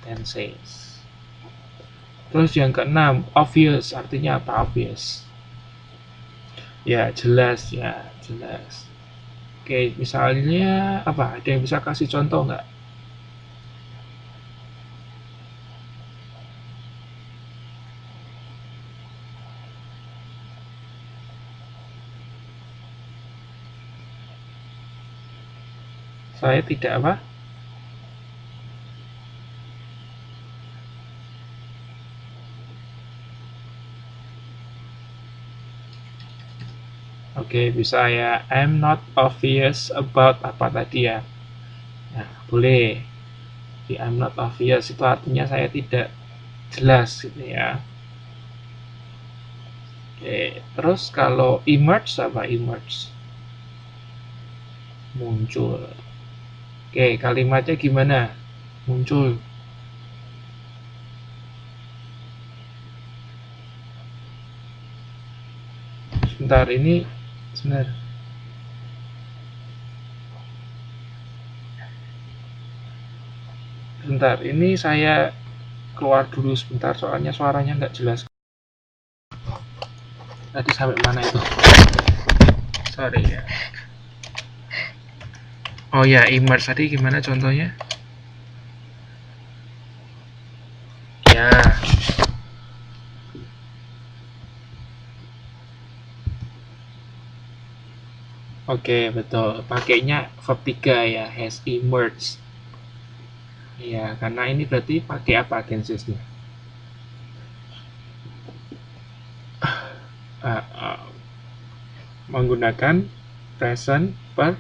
tenses. Terus yang keenam, obvious, artinya apa obvious? Ya jelas, ya jelas. Oke, misalnya apa? Ada yang bisa kasih contoh nggak? Saya tidak apa? Oke, bisa ya. I'm not obvious about apa tadi ya. Nah, boleh. Di I'm not obvious itu artinya saya tidak jelas gitu ya. Oke, terus kalau emerge apa emerge? Muncul. Oke, kalimatnya gimana? Muncul. Sebentar, ini sebentar. Sebentar, ini saya keluar dulu sebentar soalnya suaranya nggak jelas. Tadi sampai mana itu? Sorry ya. Oh ya, emerge tadi gimana contohnya? Ya, oke betul. Pakainya verb 3 ya, has emerged. Ya, karena ini berarti pakai apa tensesnya? Uh, uh, menggunakan present per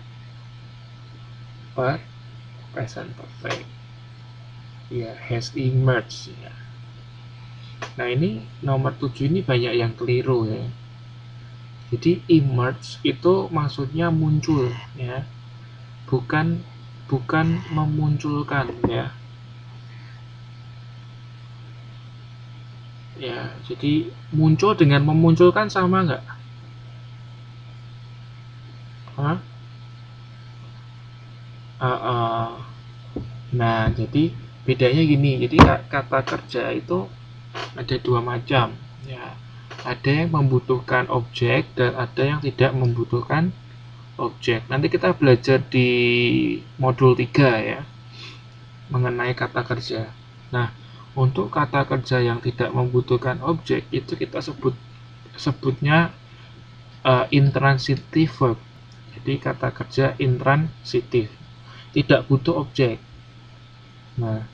present perfect. Ya, has emerged ya. Nah, ini nomor 7 ini banyak yang keliru ya. Jadi emerge itu maksudnya muncul ya. Bukan bukan memunculkan ya. Ya, jadi muncul dengan memunculkan sama nggak? Hah? Nah, jadi bedanya gini. Jadi kata kerja itu ada dua macam. Ya, ada yang membutuhkan objek dan ada yang tidak membutuhkan objek. Nanti kita belajar di modul 3 ya mengenai kata kerja. Nah, untuk kata kerja yang tidak membutuhkan objek itu kita sebutnya intransitive verb. Jadi kata kerja intransitif, tidak butuh objek. Nah,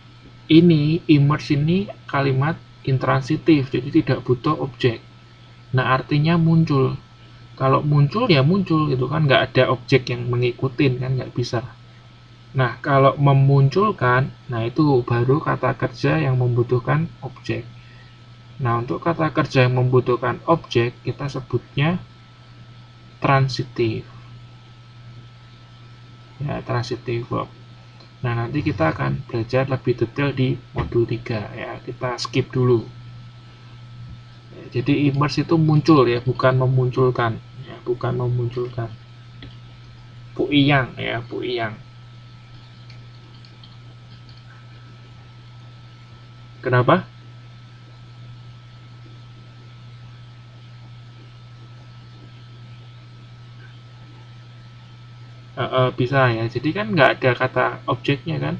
ini emerge ini kalimat intransitif, jadi tidak butuh objek. Nah, artinya muncul. Kalau muncul ya muncul gitu kan, nggak ada objek yang mengikutin kan, nggak bisa. Nah, kalau memunculkan, nah itu baru kata kerja yang membutuhkan objek. Nah, untuk kata kerja yang membutuhkan objek, kita sebutnya transitif. Ya, transitive verb. Nah, nanti kita akan belajar lebih detail di modul 3 ya. Kita skip dulu. Jadi immerse itu muncul ya, bukan memunculkan. Ya, bukan memunculkan. Bu Iyang ya, Bu Iyang. Kenapa? Bisa ya. Jadi kan nggak ada kata objeknya kan.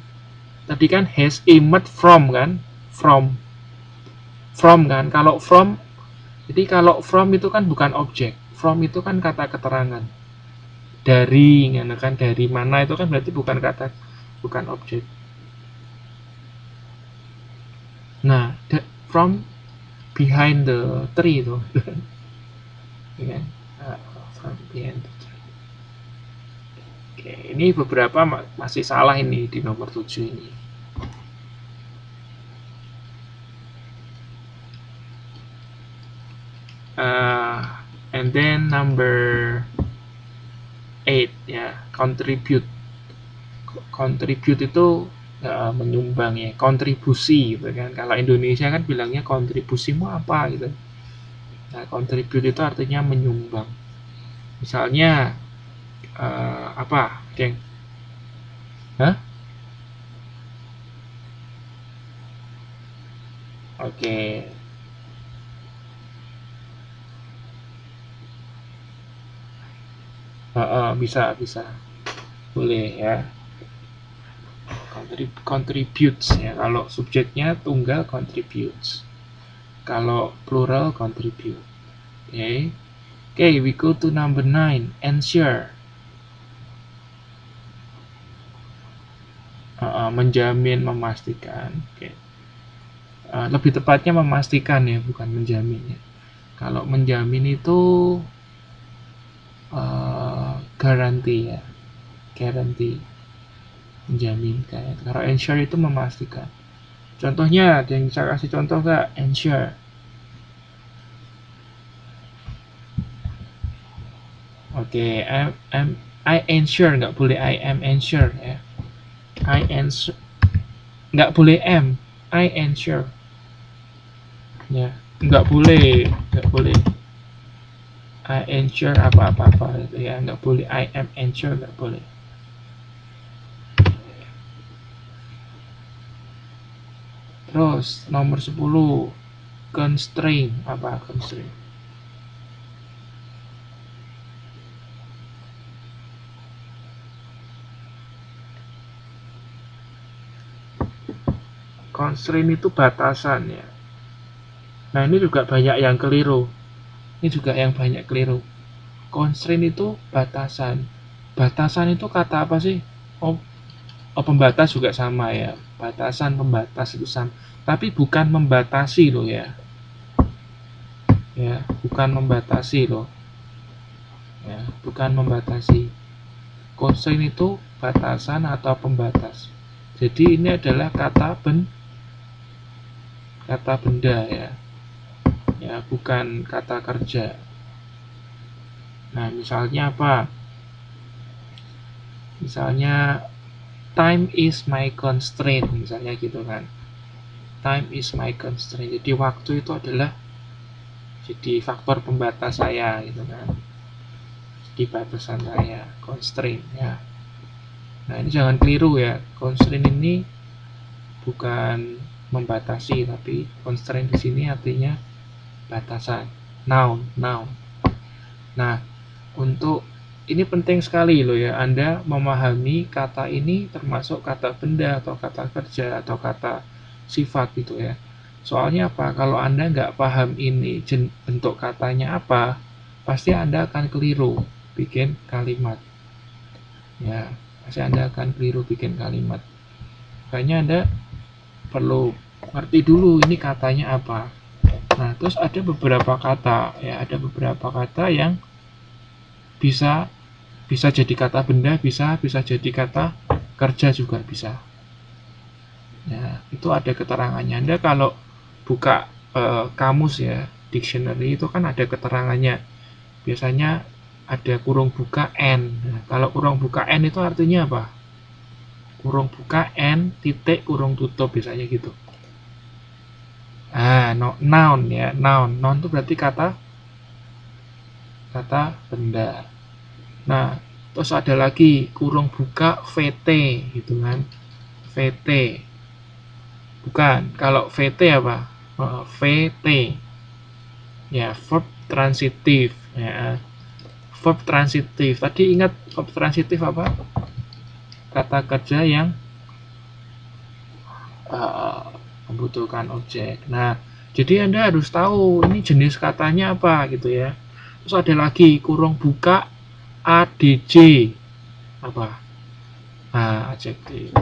Tadi kan has emerged from kan, from kan. Kalau from, jadi kalau from itu kan bukan objek. From itu kan kata keterangan. Dari kan, dari mana itu kan berarti bukan kata, bukan objek. Nah, from behind the tree itu, ya kan? From behind the tree. Oke, ini beberapa masih salah ini di nomor 7 ini. And then number 8 ya, contribute. Contribute itu menyumbang ya, kontribusi gitu kan. Kalau Indonesia kan bilangnya kontribusimu apa gitu. Nah, contribute itu artinya menyumbang. Misalnya apa, Geng? Hah? Oke. Bisa, bisa. Boleh ya. Contributes ya. Kalau subjeknya tunggal contributes. Kalau plural contribute. Oke. Okay, we go to number 9. Ensure. Menjamin, memastikan. Oke. Lebih tepatnya memastikan ya, bukan menjamin ya. Kalau menjamin itu garanti ya, garanti, menjamin kayak. Kalau ensure itu memastikan. Contohnya, ada yang bisa kasih contoh nggak? Ensure. Oke, I ensure, nggak boleh I am ensure ya. I ensure, nggak boleh am. I ensure. Ya, nggak boleh, nggak boleh. I ensure apa-apa itu ya, nggak boleh. I am ensure, nggak boleh. Terus nomor 10, constraint. Apa constraint? Constraint itu batasan ya. Nah, ini juga banyak yang keliru. Ini juga yang banyak keliru. Constraint itu batasan. Batasan itu kata apa sih? Oh, pembatas juga sama ya. Batasan, pembatas itu sama. Tapi bukan membatasi loh ya. Ya, bukan membatasi loh. Ya, bukan membatasi. Constraint itu batasan atau pembatas. Jadi ini adalah kata benda ya. Ya, bukan kata kerja. Nah, misalnya apa? Misalnya time is my constraint, misalnya gitu kan. Time is my constraint. Jadi waktu itu adalah jadi faktor pembatas saya gitu kan. Jadi batasan saya, constraint ya. Nah, ini jangan keliru ya. Constraint ini bukan membatasi, tapi constraint di sini artinya batasan. Noun. Nah, untuk ini penting sekali loh ya, Anda memahami kata ini termasuk kata benda atau kata kerja atau kata sifat gitu ya. Soalnya apa? Kalau Anda nggak paham ini bentuk katanya apa, pasti Anda akan keliru bikin kalimat. Ya, pasti Anda akan keliru bikin kalimat. Makanya Anda perlu ngerti dulu ini katanya apa. Nah, terus ada beberapa kata ya, ada beberapa kata yang bisa jadi kata benda, bisa jadi kata kerja juga bisa. Ya, itu ada keterangannya. Anda kalau buka kamus ya, dictionary itu kan ada keterangannya. Biasanya ada kurung buka n. Nah, kalau kurung buka n itu artinya apa? Kurung buka n titik kurung tutup, biasanya gitu. Noun ya, noun itu berarti kata benda. Nah, terus ada lagi kurung buka VT gitu kan. VT. Bukan, kalau VT apa? VT. Ya, verb transitif ya. Verb transitif. Tadi ingat verb transitif apa? Kata kerja yang membutuhkan objek. Nah, jadi Anda harus tahu ini jenis katanya apa gitu ya. Terus ada lagi kurung buka ADJ. Apa? Adjektif.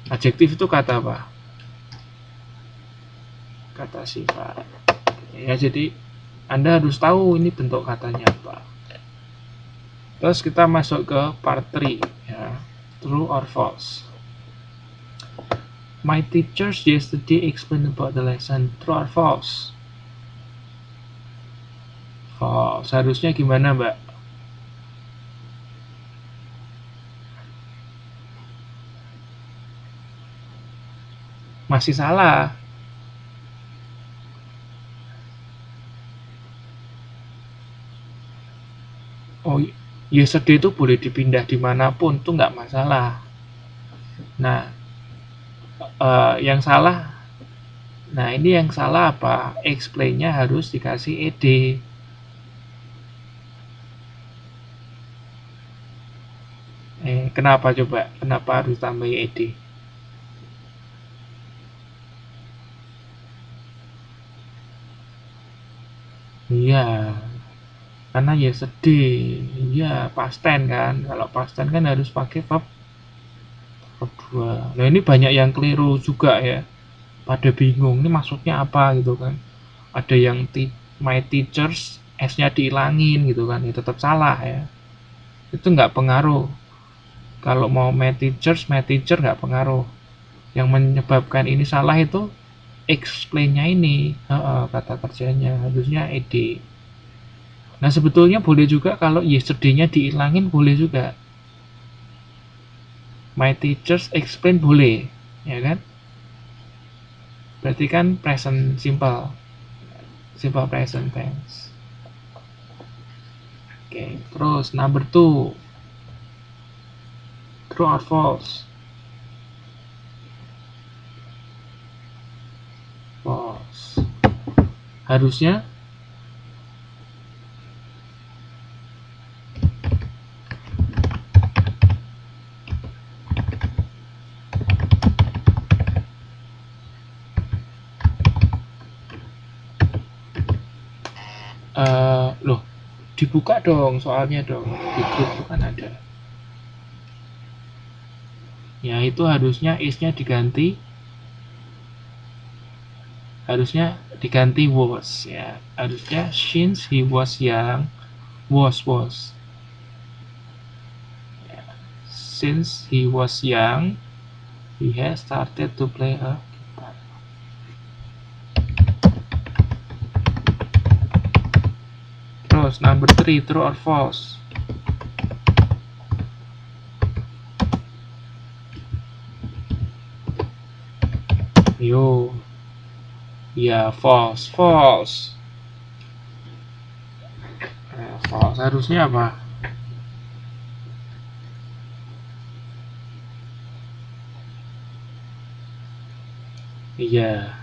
Adjektif itu kata apa? Kata sifat. Ya, jadi Anda harus tahu ini bentuk katanya apa. Terus kita masuk ke part 3 ya. True or false? My teachers yesterday explained about the lesson. True or false? False. Harusnya gimana, Mbak? Masih salah. Oh, yesterday itu boleh dipindah dimanapun, itu nggak masalah. Nah, yang salah Nah, ini yang salah apa? Explain-nya harus dikasih ed. Kenapa coba? Kenapa harus tambah ed? Iya, karena ya sedih. Iya, past tense kan. Kalau past tense kan harus pakai verb 2. Nah, ini banyak yang keliru juga ya. Pada bingung, ini maksudnya apa gitu kan. Ada yang my teachers S-nya dihilangin gitu kan. Ya tetap salah ya. Itu nggak pengaruh. Kalau mau my teacher nggak pengaruh. Yang menyebabkan ini salah itu explain-nya ini, kata kerjanya harusnya ed. Nah, sebetulnya boleh juga kalau yesterday-nya dihilangin, boleh juga. My teachers explain boleh, ya kan? Berarti kan present simple, simple present tense. Oke, terus number 2, true or false? False. Harusnya loh, dibuka dong soalnya dong, di grup itu kan ada. Ya, itu harusnya is-nya diganti, was ya. Harusnya since he was young, was. Since he was young, he has started to play a guitar. Terus number 3, true or false? Yo, ya false. False harusnya apa? Iya,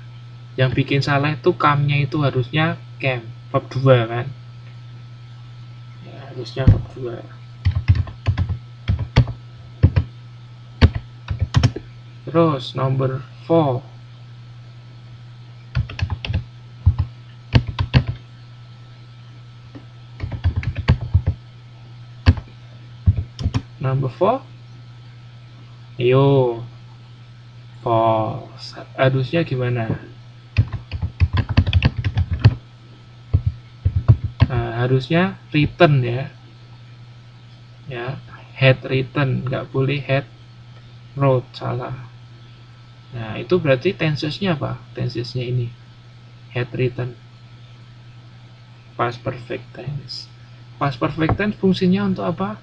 yang bikin salah itu come-nya itu harusnya came, verb 2 kan? Ya, harusnya verb 2. Terus number 4, yo false. Harusnya gimana? Nah, harusnya written ya, had written, nggak boleh had wrote, salah. Nah, itu berarti tensesnya apa? Tensesnya ini had written, past perfect tense. Past perfect tense fungsinya untuk apa?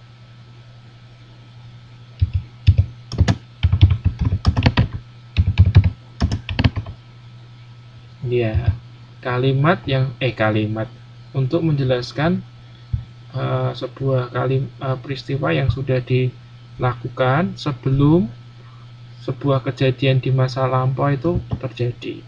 Ya, kalimat untuk menjelaskan sebuah peristiwa yang sudah dilakukan sebelum sebuah kejadian di masa lampau itu terjadi.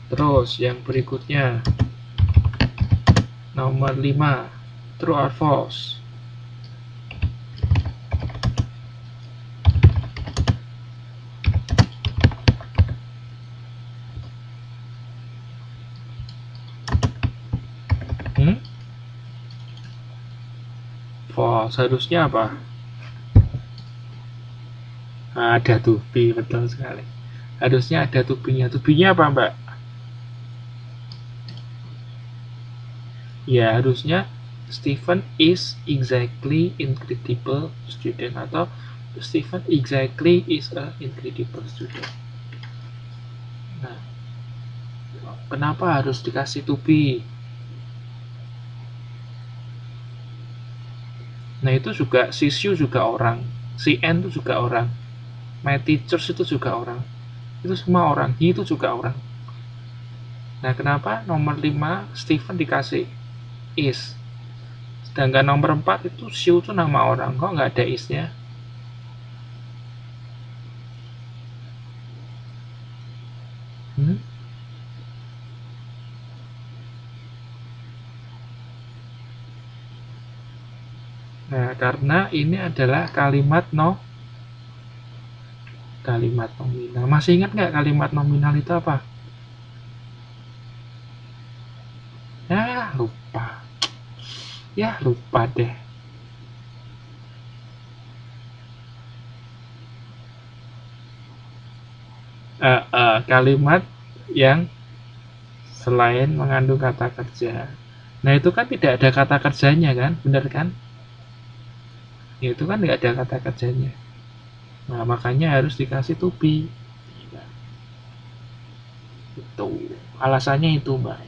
Terus yang berikutnya, nomor 5, true or false? False. Harusnya apa? Ada to be, betul sekali. Harusnya ada to be-nya. To be-nya apa, Mbak? Ya, harusnya Stephen is exactly incredible student, atau Stephen exactly is a incredible student. Nah, kenapa harus dikasih to be? Nah, itu juga si Sue juga orang, si N itu juga orang, my teachers itu juga orang, itu semua orang, he itu juga orang. Nah, kenapa nomor 5 Stephen dikasih? is. Sedangkan nomor 4 itu Shu itu nama orang, kok nggak ada is-nya? Nah, karena ini adalah kalimat nominal. Masih ingat nggak kalimat nominal itu apa? Ya, lupa deh. Kalimat yang selain mengandung kata kerja. Nah, itu kan tidak ada kata kerjanya kan? Benar kan? Ya, itu kan nggak ada kata kerjanya. Nah, makanya harus dikasih to be. Itu alasannya itu, Mbak.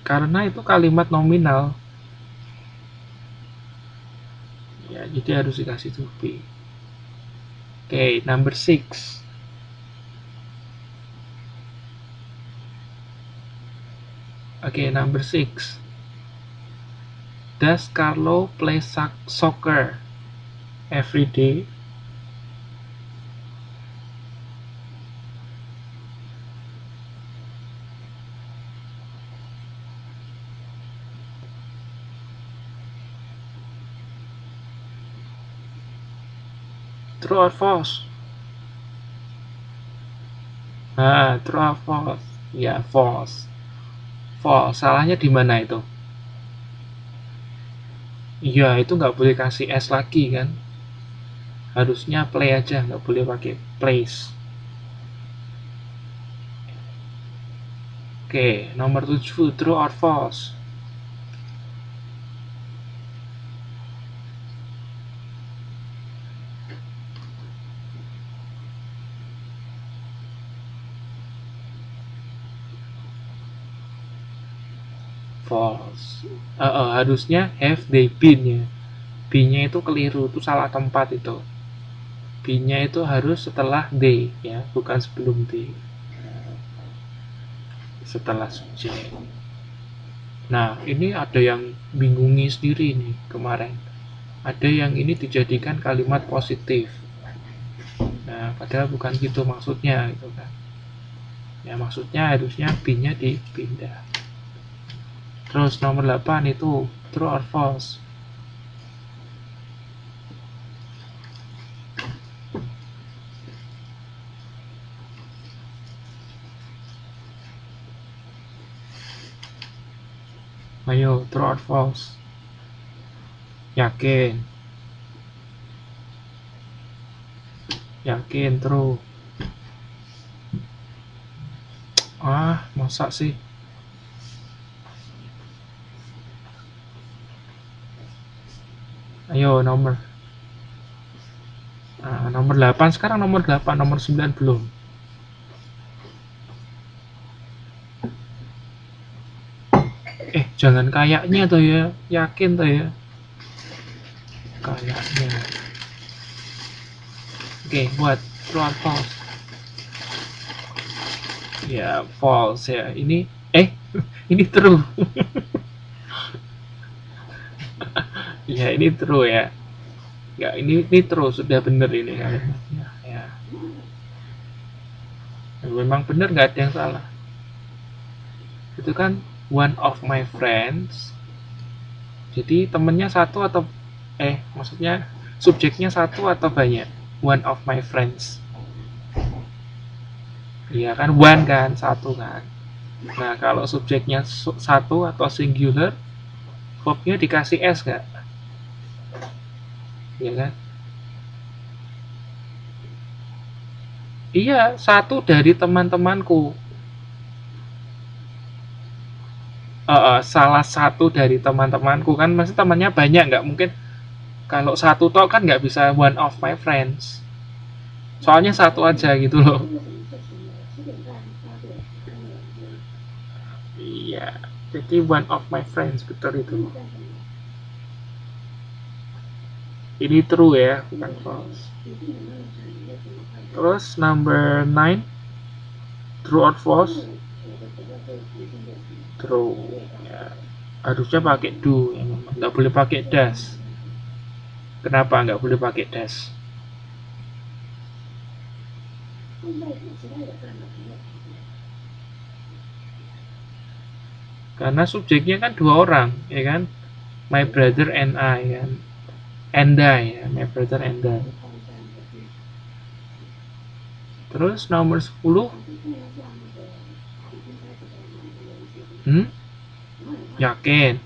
Karena itu kalimat nominal. Ya, jadi harus dikasih to be. Oke, number 6. Oke, number 6. Does Carlo play soccer every day? True or false? True or false? Ya, false. False. Salahnya di mana itu? Iya, itu nggak boleh kasih S lagi kan? Harusnya play aja, nggak boleh pakai plays. Oke, nomor 7, true or false? False. Harusnya have they been ya. B-nya itu keliru, itu salah tempat itu. B-nya itu harus setelah they ya, bukan sebelum they. Setelah subjek. Nah, ini ada yang bingungi sendiri nih kemarin. Ada yang ini dijadikan kalimat positif. Nah, padahal bukan gitu maksudnya gitu kan. Ya, maksudnya harusnya B-nya dipindah. Terus nomor 8 itu true or false? Ayo, true or false? Yakin? Yakin, true. Masa sih? Ayo, nomor 8. Sekarang nomor 8, nomor 9 belum. Jangan kayaknya tuh ya, yakin tuh ya. Kayaknya. Oke, buat true or false? Ya, false ya. Ini ini true. Ya, ini true ya. Ya, ini true, sudah bener ini kalimatnya ya. Memang bener, nggak ada yang salah. Itu kan one of my friends. Jadi temennya satu atau maksudnya subjeknya satu atau banyak? One of my friends. Iya kan, one kan, satu kan. Nah, kalau subjeknya satu atau singular, verbnya dikasih S nggak? Iya kan? Iya, satu dari teman-temanku. Salah satu dari teman-temanku kan, masih temannya banyak, nggak mungkin. Kalau satu toh kan nggak bisa one of my friends. Soalnya satu aja gitu loh. Iya, jadi one of my friends, betul itu. Ini true ya, bukan false. Terus number 9, true or false? True. Ya. Harusnya pakai do, ya, nggak boleh pakai das. Kenapa nggak boleh pakai das? Karena subjeknya kan dua orang, ya kan? My brother and I, kan? And I, ya. My brother and I. Terus nomor 10. Yakin?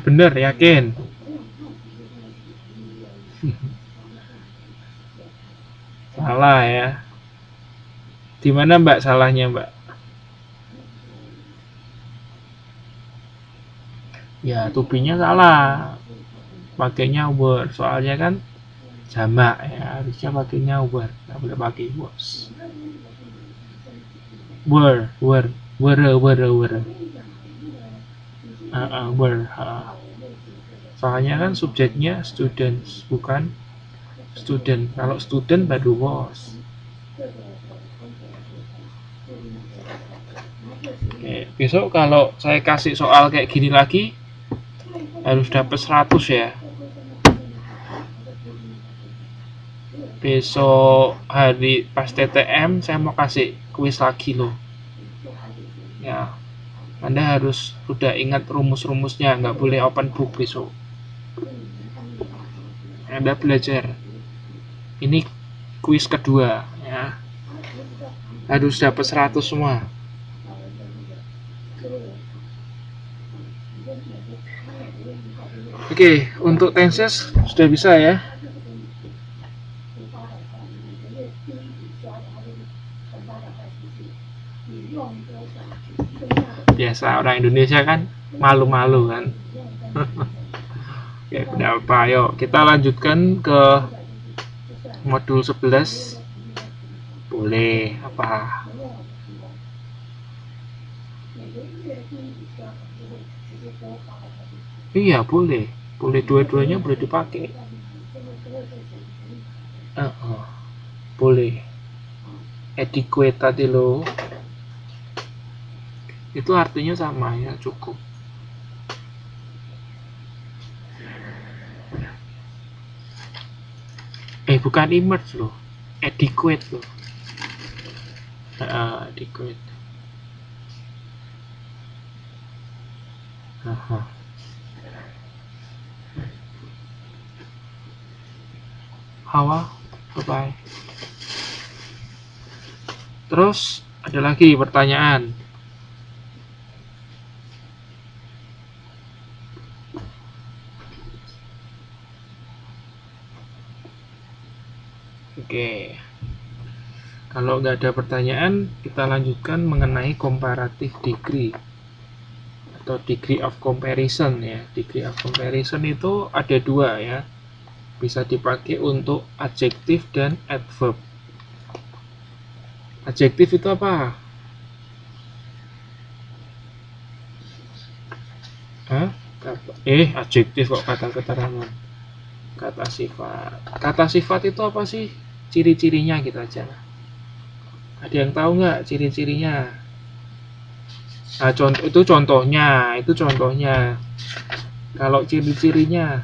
Bener, yakin? Salah ya. Di mana Mbak salahnya, Mbak? Ya, tubinya salah. Pakainya were. Soalnya kan jamak ya, harusnya pakainya were. Nggak boleh pakai was. Were. Were. Soalnya kan subjeknya students, bukan student. Kalau student baru was. Oke, besok kalau saya kasih soal kayak gini lagi harus dapat 100 ya. Besok hari pas TTM saya mau kasih kuis lagi loh. Ya, Anda harus udah ingat rumus-rumusnya, nggak boleh open book besok. Anda belajar. Ini kuis kedua ya. Harus dapat 100 semua. Oke, untuk tenses sudah bisa ya. Biasa orang Indonesia kan malu-malu kan. Oke, tidak apa. Ayo kita lanjutkan ke modul 11. Boleh apa? Iya, boleh. Boleh dua-duanya boleh dipakai. Boleh. Adequate tadi loh. Itu artinya sama ya, cukup. Bukan emerge loh. Adequate loh. Adequate. Hawa, bye-bye. Terus ada lagi pertanyaan. Oke. Kalau nggak ada pertanyaan, kita lanjutkan mengenai comparative degree atau degree of comparison ya. Degree of comparison itu ada dua ya. Bisa dipakai untuk adjektif dan adverb. Adjektif itu apa? Adjektif kok, kata keterangan. Kata sifat. Kata sifat itu apa sih? Ciri-cirinya kita aja. Ada yang tahu nggak ciri-cirinya? Nah, itu contohnya. Kalau ciri-cirinya,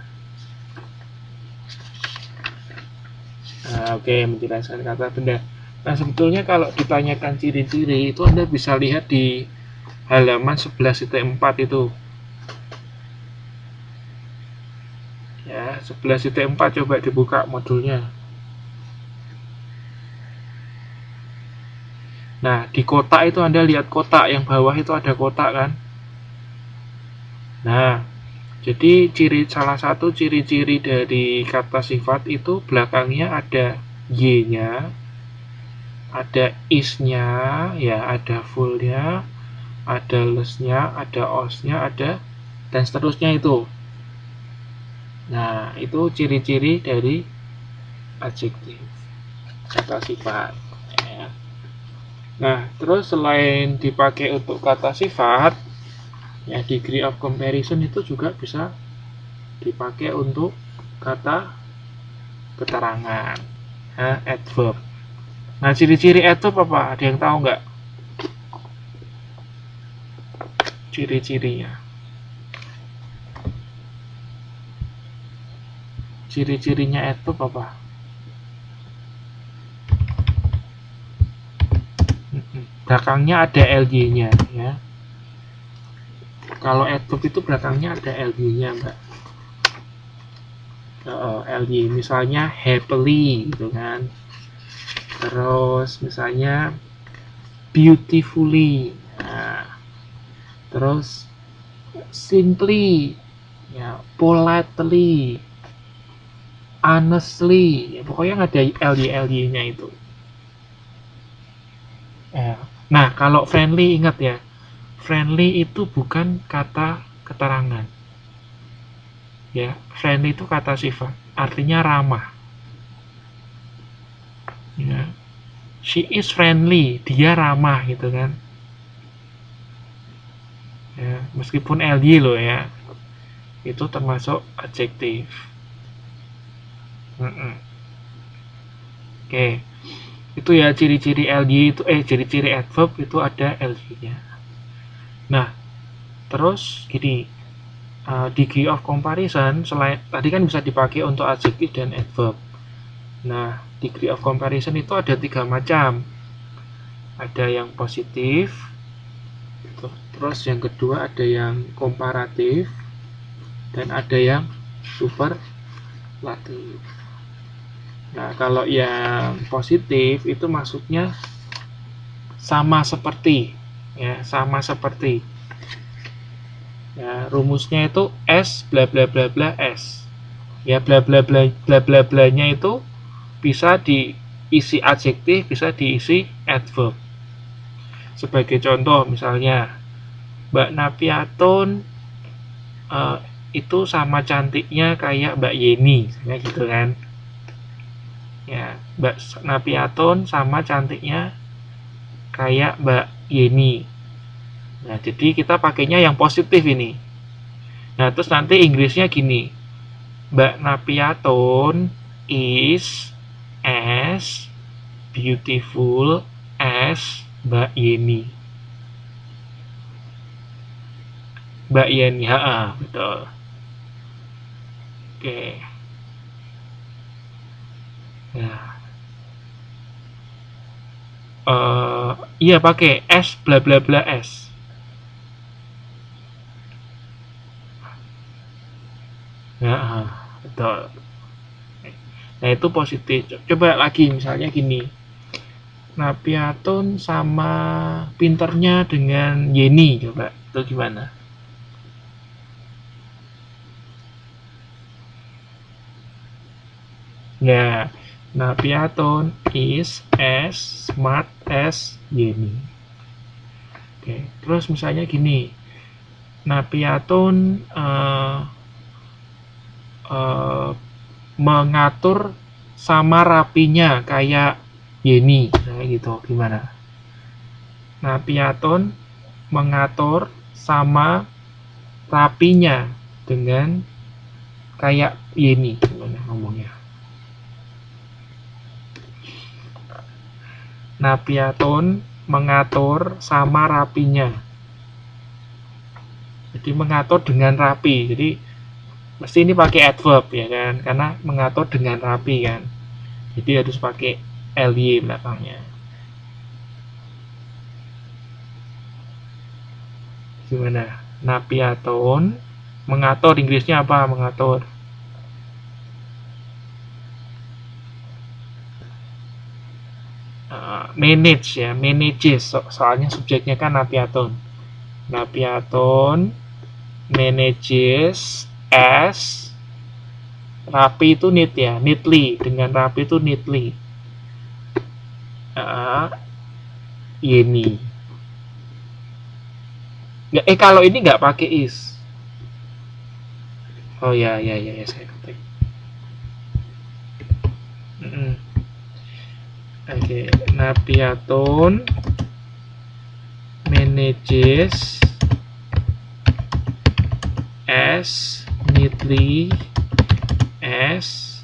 oke, menjelaskan kata benda. Nah, sebetulnya kalau ditanyakan ciri-ciri itu Anda bisa lihat di halaman 11.4 itu. Ya, 11.4 coba dibuka modulnya. Nah, di kotak itu Anda lihat kotak, yang bawah itu ada kotak kan? Nah, jadi salah satu ciri-ciri dari kata sifat itu belakangnya ada y-nya, ada is-nya, ya, ada full-nya, ada less-nya, ada os-nya, ada dan seterusnya itu. Nah, itu ciri-ciri dari adjektif, kata sifat. Ya. Nah, terus selain dipakai untuk kata sifat, ya, degree of comparison itu juga bisa dipakai untuk kata keterangan. adverb. Nah, ciri-ciri adverb apa? Ada yang tahu nggak? Ciri-cirinya. Ciri-cirinya adverb apa? Belakangnya ada ly-nya ya. Kalau adverb itu belakangnya ada ly-nya, Mbak. Ly, misalnya happily gitu kan. Terus misalnya beautifully. Nah, terus simply ya, politely, honestly, ya, pokoknya ada ly-nya itu. Ya. Nah, kalau friendly ingat ya, friendly itu bukan kata keterangan. Ya, friendly itu kata sifat, artinya ramah. Ya. She is friendly, dia ramah gitu kan. Ya, meskipun ly loh ya, itu termasuk adjektif. Oke, itu ya ciri-ciri ly itu ciri-ciri adverb itu ada ly-nya. Nah, terus gini, degree of comparison selain tadi kan bisa dipakai untuk adjektif dan adverb. Nah, degree of comparison itu ada 3 macam. Ada yang positif, terus yang kedua ada yang komparatif, dan ada yang superlatif. Nah, kalau yang positif itu maksudnya sama seperti, ya, sama seperti. Ya, rumusnya itu S bla bla bla bla S. Ya, bla bla bla bla bla bla-nya itu bisa diisi adjektif, bisa diisi adverb. Sebagai contoh misalnya Mbak Napiaton itu sama cantiknya kayak Mbak Yeni, kayak gitu kan. Ya, Mbak Napiaton sama cantiknya kayak Mbak Yeni. Nah, jadi kita pakainya yang positif ini. Nah, terus nanti Inggrisnya gini. Mbak Napiaton is as beautiful as Mbak Yeni. Mbak Yeni, betul. Oke. Nah, iya pakai S bla bla bla S. Nah, betul. Nah, itu positif. Coba lagi misalnya gini. Napiaton sama pinternya dengan Yeni, coba. Itu gimana? Nah, Napiaton is as smart as Yeni. Oke, terus misalnya gini. Napiaton mengatur sama rapinya kayak Yeni, nah gitu gimana? Napiaton mengatur sama rapinya dengan kayak Yeni, gimana ngomongnya? Napiaton mengatur sama rapinya. Jadi mengatur dengan rapi. Jadi mesti ini pakai adverb ya kan, karena mengatur dengan rapi kan. Jadi harus pakai ly belakangnya. Gimana? Napiaton mengatur, Inggrisnya apa mengatur? Manage ya, manages. Soalnya subjeknya kan Napiaton. Napiaton manages as rapi itu neat ya, neatly, dengan rapi itu neatly. Yeni. Kalau ini nggak pakai is. Oh ya saya ketik. Oke, Napiaton manages as neatly as